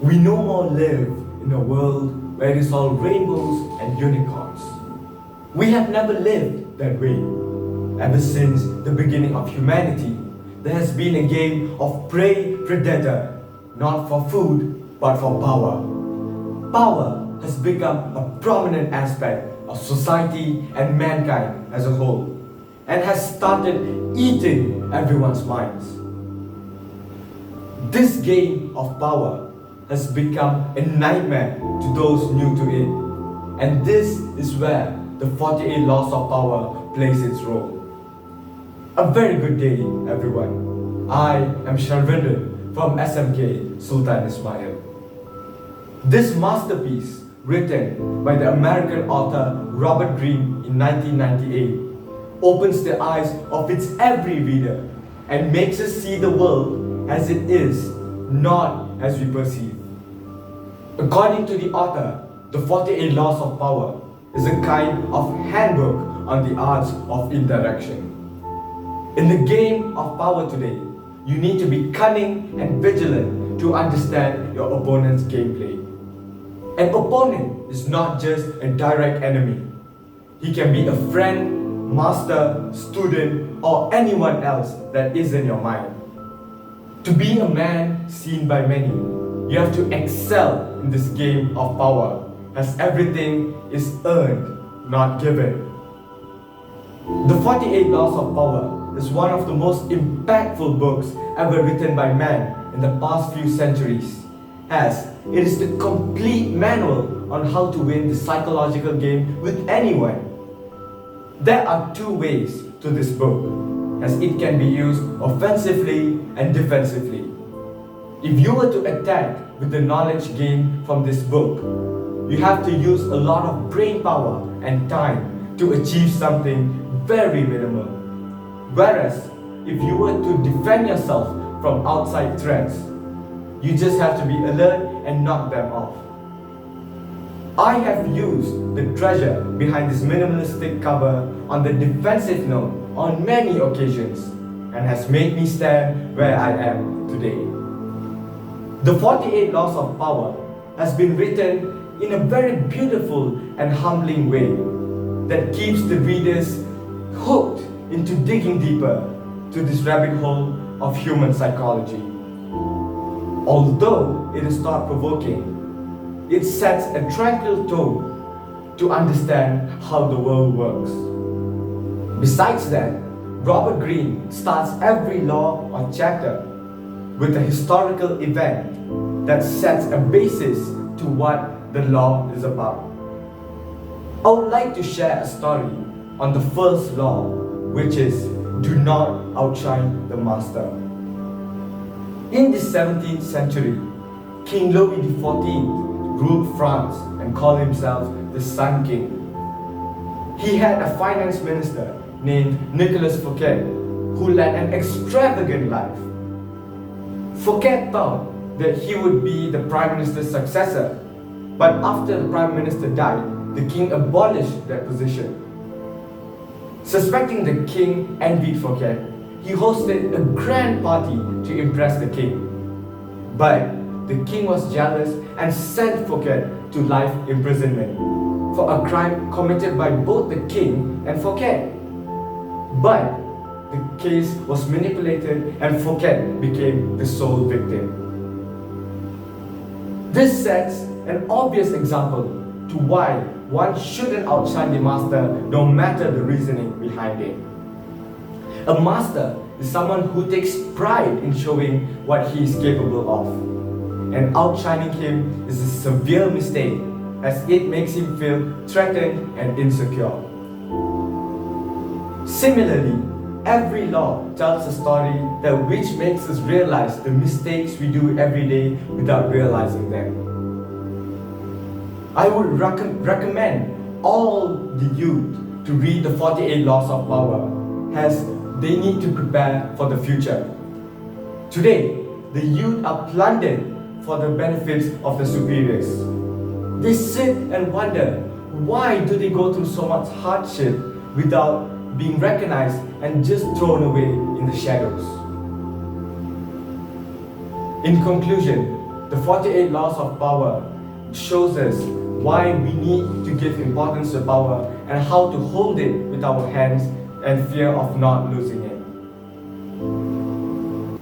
We no more live in a world where it is all rainbows and unicorns. We have never lived that way. Ever since the beginning of humanity, there has been a game of prey-predator, not for food, but for power. Power has become a prominent aspect of society and mankind as a whole, and has started eating everyone's minds. This game of power has become a nightmare to those new to it, and this is where the 48 Laws of Power plays its role. A very good day, everyone. I am Sharvendran from SMK, Sultan ISMAIL. This masterpiece, written by the American author Robert Greene in 1998, opens the eyes of its every reader and makes us see the world as it is, not as we perceive. According to the author, the 48 Laws of Power is a kind of handbook on the arts of interaction. In the game of power today, you need to be cunning and vigilant to understand your opponent's gameplay. An opponent is not just a direct enemy. He can be a friend, master, student, or anyone else that is in your mind. To be a man seen by many, you have to excel in this game of power, as everything is earned, not given. The 48 Laws of Power is one of the most impactful books ever written by man in the past few centuries, as it is the complete manual on how to win the psychological game with anyone. There are two ways to this book, as it can be used offensively and defensively. If you were to attack with the knowledge gained from this book, you have to use a lot of brain power and time to achieve something very minimal. Whereas, if you were to defend yourself from outside threats, you just have to be alert and knock them off. I have used the treasure behind this minimalistic cover on the defensive note on many occasions, and has made me stand where I am today. The 48 Laws of Power has been written in a very beautiful and humbling way that keeps the readers hooked into digging deeper to this rabbit hole of human psychology. Although it is thought-provoking, it sets a tranquil tone to understand how the world works. Besides that, Robert Greene starts every law or chapter with a historical event that sets a basis to what the law is about. I would like to share a story on the first law, which is do not outshine the master. In the 17th century, King Louis XIV ruled France and called himself the Sun King. He had a finance minister named Nicolas Fouquet, who led an extravagant life. Fouquet thought that he would be the prime minister's successor, but after the prime minister died, the king abolished that position. Suspecting the king envied Fouquet, he hosted a grand party to impress the king. But the king was jealous and sent Fouquet to life imprisonment for a crime committed by both the king and Fouquet. But the case was manipulated and Fouquet became the sole victim. This sets an obvious example to why one shouldn't outshine the master no matter the reasoning behind it. A master is someone who takes pride in showing what he is capable of, and outshining him is a severe mistake as it makes him feel threatened and insecure. Similarly, every law tells a story that which makes us realize the mistakes we do every day without realizing them. I would recommend all the youth to read the 48 Laws of Power, as they need to prepare for the future. Today, the youth are plundered for the benefits of the superiors. They sit and wonder, why do they go through so much hardship without being recognized and just thrown away in the shadows? In conclusion, the 48 laws of power shows us why we need to give importance to power and how to hold it with our hands and fear of not losing it.